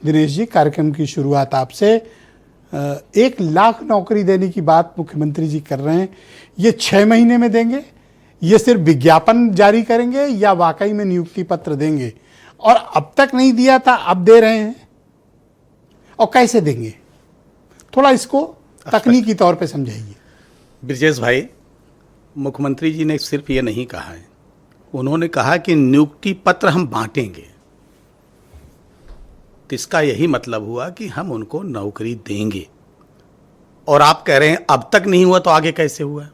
दिनेश जी, कार्यक्रम की शुरुआत आपसे। 1 लाख नौकरी देने की बात मुख्यमंत्री जी कर रहे हैं, ये 6 महीने में देंगे? ये सिर्फ विज्ञापन जारी करेंगे या वाकई में नियुक्ति पत्र देंगे? और अब तक नहीं दिया था, अब दे रहे हैं, और कैसे देंगे? थोड़ा इसको तकनीकी तौर पे समझाइए। ब्रजेश भाई, मुख्यमंत्री जी ने सिर्फ ये नहीं कहा है, उन्होंने कहा कि नियुक्ति पत्र हम बांटेंगे। तो इसका यही मतलब हुआ कि हम उनको नौकरी देंगे। और आप कह रहे हैं अब तक नहीं हुआ, तो आगे कैसे हुआ?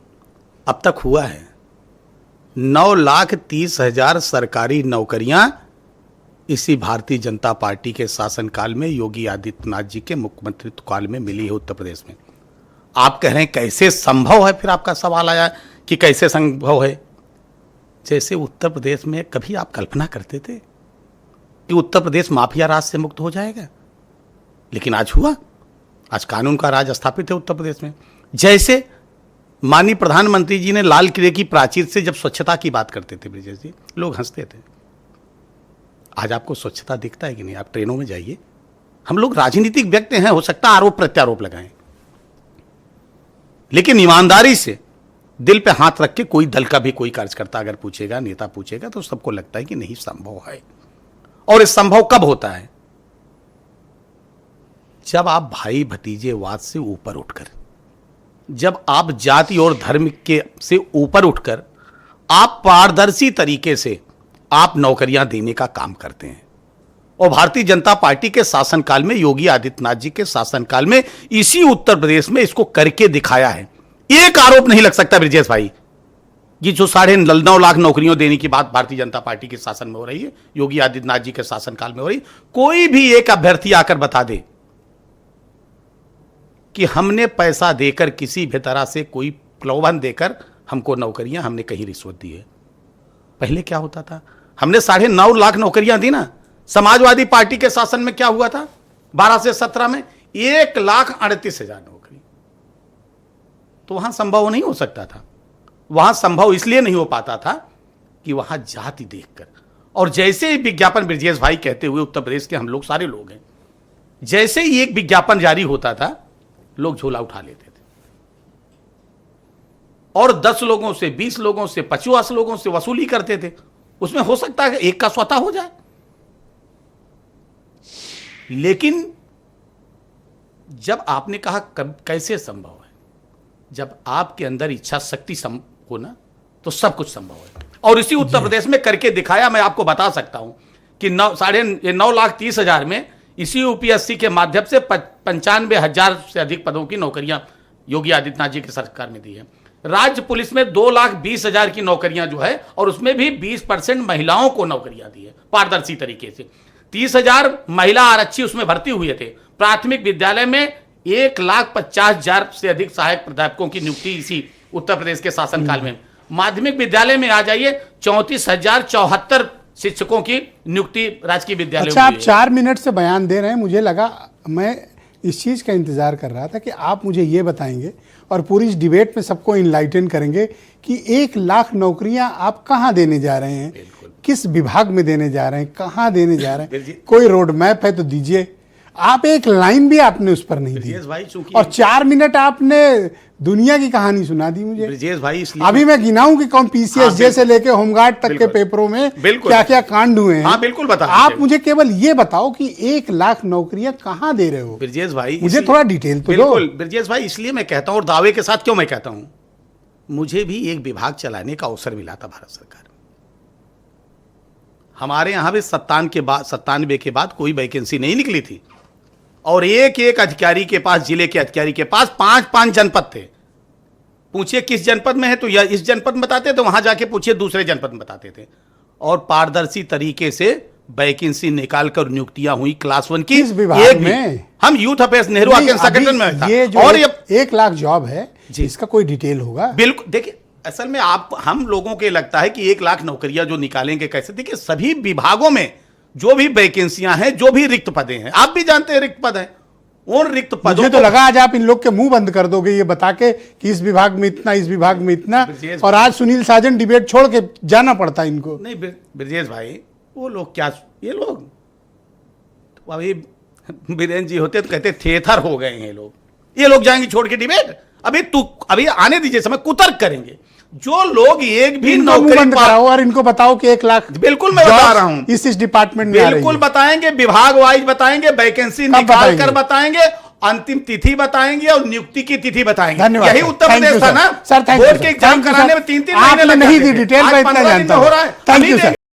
अब तक हुआ है। 9,30,000 सरकारी नौकरियां इसी भारतीय जनता पार्टी के शासनकाल में योगी आदित्यनाथ जी के मुख्यमंत्रित्व काल में मिली है उत्तर प्रदेश में। आप कह रहे हैं कैसे संभव है? फिर आपका सवाल आया कि कैसे संभव है। जैसे उत्तर प्रदेश में कभी आप कल्पना करते थे कि उत्तर प्रदेश माफिया राज से मुक्त हो जाएगा? लेकिन आज हुआ। आज कानून का राज स्थापित है उत्तर प्रदेश में। जैसे माननीय प्रधानमंत्री जी ने लाल किले की प्राचीर से जब स्वच्छता की बात करते थे ब्रिजेश जी, लोग हंसते थे। आज आपको स्वच्छता दिखता है कि नहीं? आप ट्रेनों में जाइए। हम लोग राजनीतिक व्यक्ति हैं, हो सकता है आरोप प्रत्यारोप लगाएं, लेकिन ईमानदारी से दिल पे हाथ रख के कोई दल का भी कोई कार्यकर्ता अगर पूछेगा, नेता पूछेगा, तो सबको लगता है कि नहीं संभव है। और ये संभव कब होता है? जब आप भाई भतीजेवाद से ऊपर उठकर, जब आप जाति और धर्म के से ऊपर उठकर आप पारदर्शी तरीके से आप नौकरियां देने का काम करते हैं। और भारतीय जनता पार्टी के शासनकाल में, योगी आदित्यनाथ जी के शासनकाल में इसी उत्तर प्रदेश में इसको करके दिखाया है। एक आरोप नहीं लग सकता ब्रजेश भाई, ये जो 9.5 लाख नौकरियों देने की बात भारतीय जनता पार्टी के शासन में हो रही है, योगी आदित्यनाथ जी के शासनकाल में हो रही है, कोई भी एक अभ्यर्थी आकर बता दे कि हमने पैसा देकर, किसी भी तरह से कोई प्रलोभन देकर हमको नौकरियां, हमने कहीं रिश्वत दी है। पहले क्या होता था? हमने 9.5 लाख नौकरियां दी ना। समाजवादी पार्टी के शासन में क्या हुआ था? 12 से 17 में 1,38,000 नौकरी। तो वहां संभव नहीं हो सकता था। वहां संभव इसलिए नहीं हो पाता था कि वहां जाति देखकर, और जैसे ही विज्ञापन, ब्रजेश भाई कहते हुए उत्तर प्रदेश के हम लोग सारे लोग हैं, जैसे ही एक विज्ञापन जारी होता था, लोग झोला उठा लेते थे और 10 लोगों से, 20 लोगों से, 50 लोगों से वसूली करते थे। उसमें हो सकता है एक का स्वतः हो जाए, लेकिन जब आपने कहा कैसे संभव है, जब आपके अंदर इच्छा शक्ति हो ना, तो सब कुछ संभव है। और इसी उत्तर प्रदेश में करके दिखाया। मैं आपको बता सकता हूं कि 9,30,000 में इसी यूपीएससी के माध्यम से 95,000 से अधिक पदों की नौकरियां योगी आदित्यनाथ जी की सरकार ने दी है। राज्य पुलिस में 2,20,000 की नौकरियां जो है, और उसमें भी 20% महिलाओं को नौकरियां दी है पारदर्शी तरीके से। 30,000 महिला आरक्षी उसमें भर्ती हुए थे। प्राथमिक विद्यालय में 1,50,000 से अधिक सहायक प्राध्यापकों की नियुक्ति इसी उत्तर प्रदेश के शासनकाल में। माध्यमिक विद्यालय में आ जाइए, 34,074 शिक्षकों की नियुक्ति राजकीय विद्यालय। अच्छा, आप 4 मिनट से बयान दे रहे हैं, मुझे लगा, मैं इस चीज़ का इंतजार कर रहा था कि आप मुझे ये बताएंगे और पूरी इस डिबेट में सबको इनलाइटन करेंगे कि 1 लाख नौकरियां आप कहां देने जा रहे हैं, किस विभाग में देने जा रहे हैं, कहां देने जा रहे हैं, कोई रोड मैप है तो दीजिए। आप एक लाइन भी आपने उस पर नहीं दी, और 4 मिनट आपने दुनिया की कहानी सुना दी मुझे। ब्रजेश भाई, अभी मैं गिनाऊं कि कौन पीसीएसजे से लेके होमगार्ड तक के पेपरों में क्या क्या कांड हुए हैं। हाँ, बिल्कुल बता। आप मुझे केवल ये बताओ कि 1 लाख नौकरियां कहां दे रहे हो ब्रजेश भाई? मुझे थोड़ा डिटेल तो दो। बिल्कुल ब्रजेश भाई, इसलिए मैं कहता हूं, और दावे के साथ क्यों मैं कहता हूं, मुझे भी एक विभाग चलाने का अवसर मिला था भारत सरकार में। हमारे यहां भी 97 के बाद कोई वैकेंसी नहीं निकली थी, और एक अधिकारी के पास, जिले के अधिकारी के पास 5 जनपद थे। पूछिए किस जनपद में है तो या इस जनपद में बताते थे, वहां जाके पूछिए दूसरे जनपद में बताते थे। और पारदर्शी तरीके से वैकेंसी निकालकर नियुक्तियां हुई क्लास 1 की। इस विभाग में हम यूथ अफेयर्स नेहरू संगठन में था। ये जो और 1 लाख जॉब है, इसका कोई डिटेल होगा? बिल्कुल। देखिए, असल में हम लोगों के लगता है कि 1 लाख नौकरियां जो निकालेंगे कैसे। देखिए, सभी विभागों में जो भी वैकेंसियां हैं, जो भी रिक्त पदे हैं, आप भी जानते हैं रिक्त पद हैं, उन रिक्त पदों, मुझे तो लगा आज आप इन लोग के मुंह बंद कर दोगे ये बता के कि इस विभाग में इतना, इस विभाग में इतना, और आज सुनील साजन डिबेट छोड़ के जाना पड़ता इनको। नहीं ब्रजेश भाई, वो लोग क्या, ये लोग तो अभी बीरेन जी होते तो कहते थेथर हो गए हैं ये लोग जाएंगे छोड़ के डिबेट। अभी आने दीजिए समय, कुतर्क करेंगे। जो लोग एक भी इनको मुंह नौकरी बंद कराओ और इनको बताओ कि 1 लाख बिल्कुल मैं बता रहा हूं, इस डिपार्टमेंट में आ रही बिल्कुल है। बताएंगे, विभाग वाइज बताएंगे, वैकेंसी निकाल कर बताएंगे, अंतिम तिथि बताएंगे और नियुक्ति की तिथि बताएंगे। धन्यवाद यही उत्तर प्रदेश था ना सर। बोर्ड के एग्जाम कराने में 3-3 महीने लग नहीं जाते दी थे। डिटेल आज में इतना 15 दिन जानता में हो हूं। रहा है। Thank you sir.